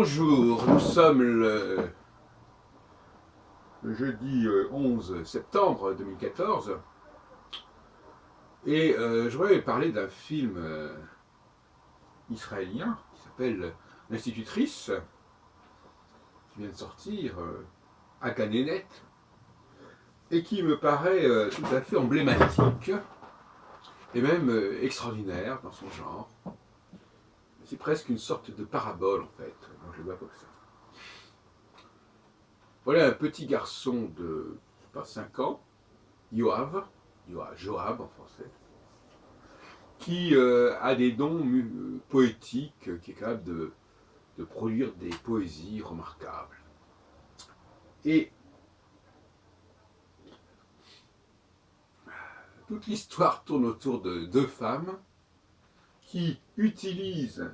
Bonjour, nous sommes le jeudi 11 septembre 2014 et je voudrais parler d'un film israélien qui s'appelle L'Institutrice, qui vient de sortir à Ganenet et qui me paraît tout à fait emblématique et même extraordinaire dans son genre. C'est presque une sorte de parabole en fait, moi je le vois comme ça. Voilà un petit garçon de, je sais pas, 5 ans, Yoav, Joab en français, qui a des dons poétiques, qui est capable de produire des poésies remarquables. Et toute l'histoire tourne autour de deux femmes qui utilisent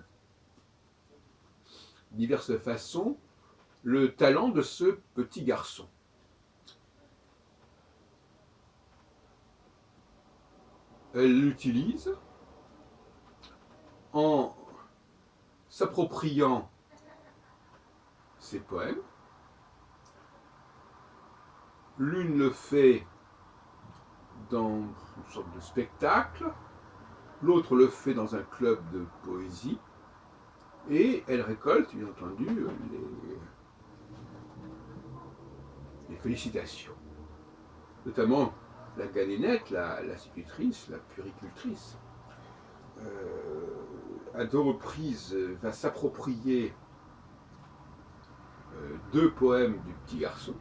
de diverses façons le talent de ce petit garçon. Elles l'utilisent en s'appropriant ses poèmes. L'une le fait dans une sorte de spectacle, l'autre le fait dans un club de poésie, et elle récolte, bien entendu, les félicitations. Notamment la galénette, l'institutrice, la puéricultrice, à deux reprises va s'approprier deux poèmes du petit garçon,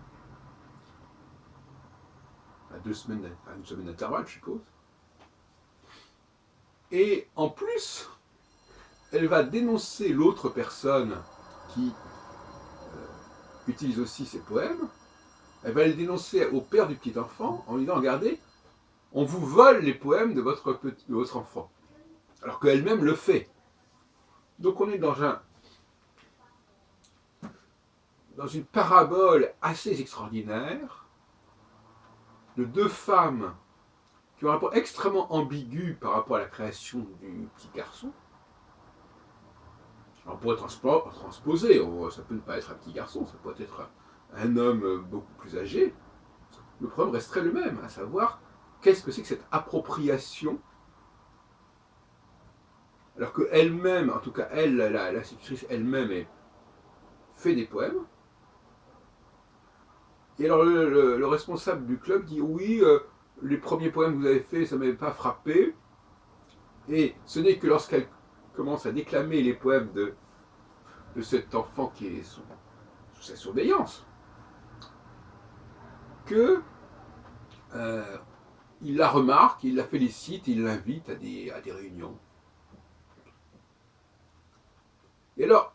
à une semaine d'intervalle, je suppose. Et en plus, elle va dénoncer l'autre personne qui utilise aussi ses poèmes. Elle va le dénoncer au père du petit enfant en lui disant, regardez, on vous vole les poèmes de votre enfant, alors qu'elle-même le fait. Donc on est dans une parabole assez extraordinaire de deux femmes qui ont un rapport extrêmement ambigu par rapport à la création du petit garçon. Alors on pourrait transposer, ça peut ne pas être un petit garçon, ça peut être un homme beaucoup plus âgé. Le problème resterait le même, à savoir qu'est-ce que c'est que cette appropriation, alors qu'elle-même, en tout cas elle, l'institutrice elle-même, fait des poèmes. Et alors le responsable du club dit oui, les premiers poèmes que vous avez faits, ça ne m'avait pas frappé. Et ce n'est que lorsqu'elle commence à déclamer les poèmes de cet enfant qui est sous sa surveillance, que il la remarque, il la félicite, il l'invite à des réunions. Et alors,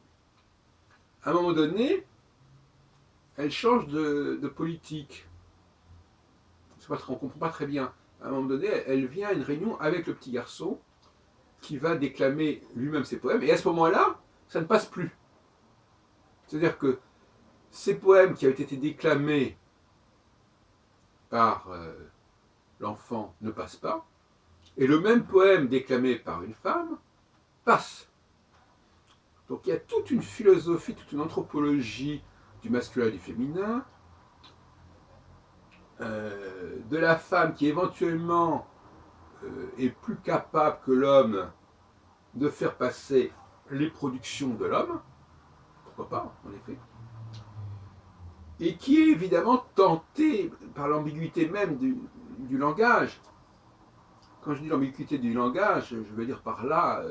à un moment donné, elle change de politique. On ne comprend pas très bien. À un moment donné, elle vient à une réunion avec le petit garçon qui va déclamer lui-même ses poèmes. Et à ce moment-là, ça ne passe plus. C'est-à-dire que ces poèmes qui avaient été déclamés par l'enfant ne passent pas. Et le même poème déclamé par une femme passe. Donc il y a toute une philosophie, toute une anthropologie du masculin et du féminin, de la femme qui éventuellement est plus capable que l'homme de faire passer les productions de l'homme, pourquoi pas, en effet, et qui est évidemment tentée par l'ambiguïté même du langage. Quand je dis l'ambiguïté du langage, je veux dire par là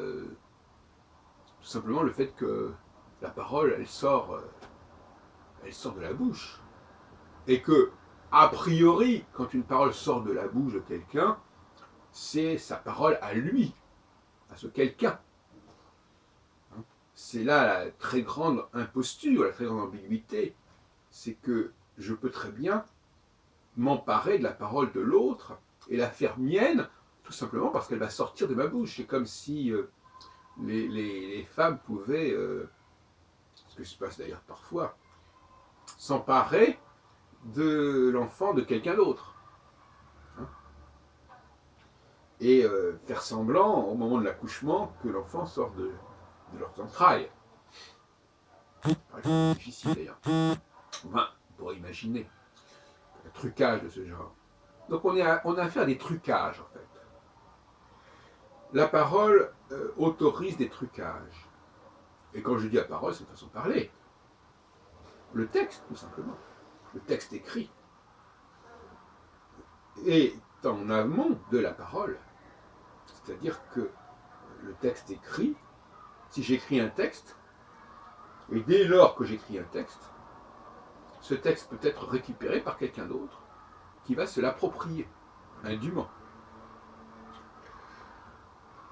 tout simplement le fait que la parole, elle sort de la bouche. Et que, a priori, quand une parole sort de la bouche de quelqu'un, c'est sa parole à lui, à ce quelqu'un. C'est là la très grande imposture, la très grande ambiguïté. C'est que je peux très bien m'emparer de la parole de l'autre et la faire mienne, tout simplement parce qu'elle va sortir de ma bouche. C'est comme si les femmes pouvaient, ce qui se passe d'ailleurs parfois, s'emparer de l'enfant de quelqu'un d'autre. Et faire semblant, au moment de l'accouchement, que l'enfant sort de leurs entrailles. C'est difficile d'ailleurs. Enfin, on pourrait imaginer un trucage de ce genre. Donc on a affaire à des trucages en fait. La parole autorise des trucages. Et quand je dis la parole, c'est une façon de parler. Le texte, tout simplement. Le texte écrit est en amont de la parole. C'est-à-dire que le texte écrit, si j'écris un texte, et dès lors que j'écris un texte, ce texte peut être récupéré par quelqu'un d'autre qui va se l'approprier indûment.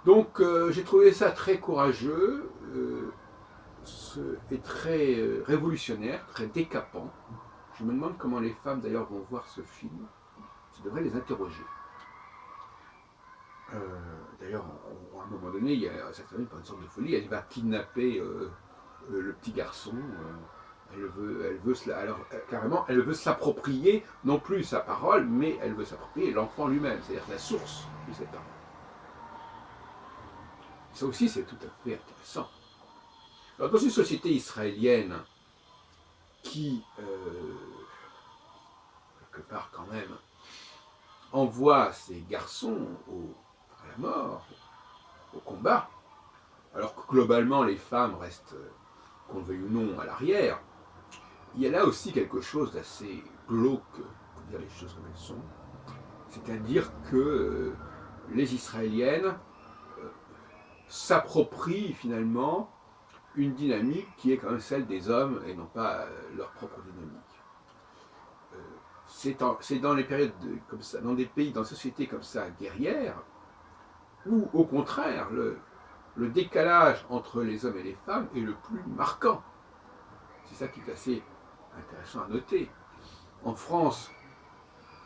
Donc j'ai trouvé ça très courageux et très révolutionnaire, très décapant. Je me demande comment les femmes d'ailleurs vont voir ce film. Je devrais les interroger. D'ailleurs, à un moment donné, il y a cette femme par une sorte de folie, elle va kidnapper le petit garçon. Alors carrément, elle veut s'approprier non plus sa parole, mais elle veut s'approprier l'enfant lui-même, c'est-à-dire la source de cette parole. Ça aussi, c'est tout à fait intéressant. Alors, dans une société israélienne qui, quelque part quand même, envoie ses garçons à la mort, au combat, alors que globalement les femmes restent, qu'on le veuille ou non, à l'arrière, il y a là aussi quelque chose d'assez glauque, pour dire les choses comme elles sont. C'est-à-dire que les Israéliennes s'approprient finalement une dynamique qui est quand même celle des hommes et non pas leur propre dynamique. C'est dans les périodes comme ça, dans des pays, dans des sociétés comme ça, guerrières, où au contraire, le décalage entre les hommes et les femmes est le plus marquant. C'est ça qui est assez intéressant à noter. En France,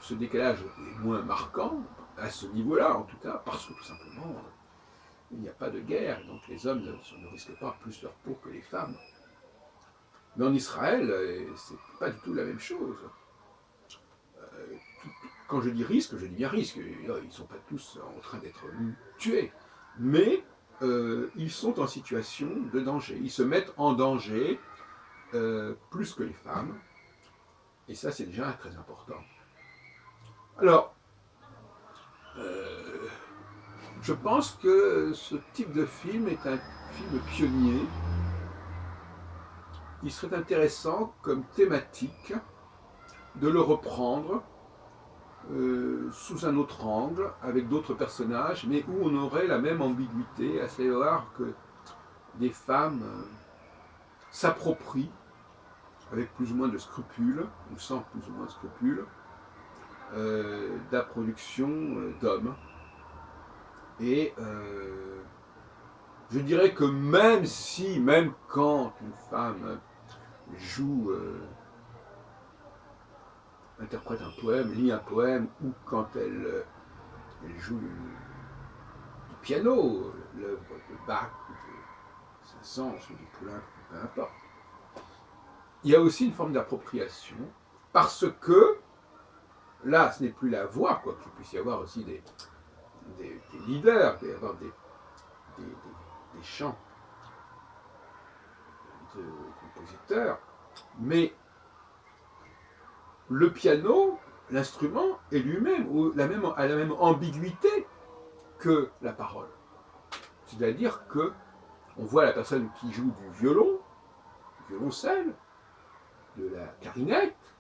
ce décalage est moins marquant, à ce niveau-là en tout cas, parce que tout simplement, il n'y a pas de guerre, donc les hommes ne risquent pas plus leur peau que les femmes. Mais en Israël, c'est pas du tout la même chose. Quand je dis risque, je dis bien risque. Ils ne sont pas tous en train d'être tués. Mais ils sont en situation de danger. Ils se mettent en danger plus que les femmes. Et ça, c'est déjà très important. Alors, je pense que ce type de film est un film pionnier. Il serait intéressant comme thématique de le reprendre sous un autre angle, avec d'autres personnages, mais où on aurait la même ambiguïté, à savoir que des femmes s'approprient, avec plus ou moins de scrupules, ou sans plus ou moins de scrupules, de la production d'hommes. Et je dirais que même quand une femme joue, interprète un poème, lit un poème, ou quand elle joue du piano, l'œuvre de Bach, ou de Saint-Saëns, ou de Poulenc, peu importe. Il y a aussi une forme d'appropriation, parce que là, ce n'est plus la voix, quoi qu'il puisse y avoir aussi des leaders, il peut y avoir des chants de compositeurs, mais le piano, l'instrument, est lui-même a la même ambiguïté que la parole. C'est-à-dire que on voit la personne qui joue du violon, du violoncelle, de la clarinette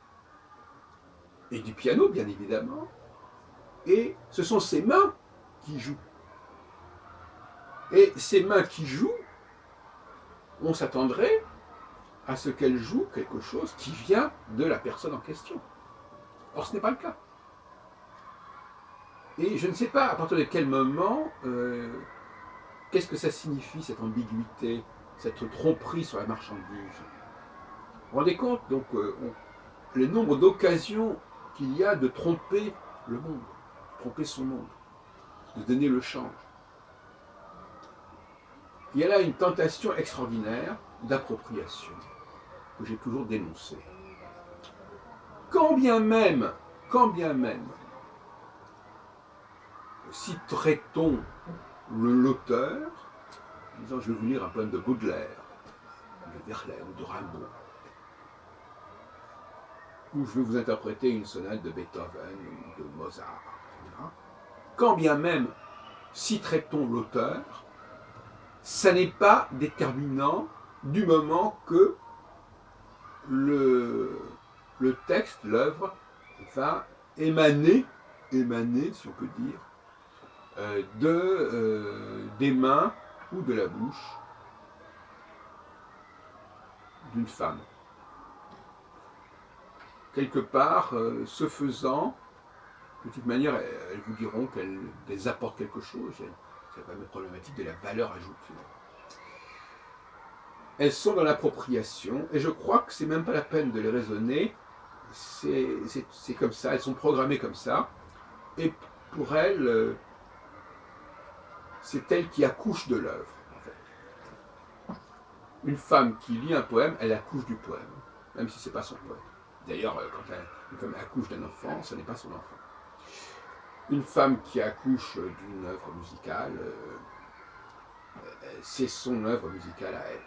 et du piano, bien évidemment, et ce sont ses mains qui jouent. Et ces mains qui jouent, on s'attendrait à ce qu'elles jouent quelque chose qui vient de la personne en question. Or, ce n'est pas le cas. Et je ne sais pas à partir de quel moment, qu'est-ce que ça signifie, cette ambiguïté, cette tromperie sur la marchandise. Vous vous rendez compte, donc, le nombre d'occasions qu'il y a de tromper le monde, de tromper son monde, de donner le change. Il y a là une tentation extraordinaire d'appropriation que j'ai toujours dénoncée. Quand bien même, citerait-on l'auteur, en disant je vais vous lire un poème de Baudelaire, de Verlaine, de Rimbaud, où je vais vous interpréter une sonate de Beethoven ou de Mozart, etc. Quand bien même citerait-on l'auteur, ça n'est pas déterminant du moment que le texte, l'œuvre, va émaner, si on peut dire, des mains ou de la bouche d'une femme. Quelque part, ce faisant, de toute manière, elles vous diront qu'elles apportent quelque chose. C'est la fameuse problématique de la valeur ajoutée. Elles sont dans l'appropriation, et je crois que c'est même pas la peine de les raisonner. C'est comme ça, elles sont programmées comme ça, et pour elles, c'est elle qui accouche de l'œuvre. En fait. Une femme qui lit un poème, elle accouche du poème, même si c'est pas son poème. D'ailleurs, quand une femme accouche d'un enfant, ce n'est pas son enfant. Une femme qui accouche d'une œuvre musicale, c'est son œuvre musicale à elle.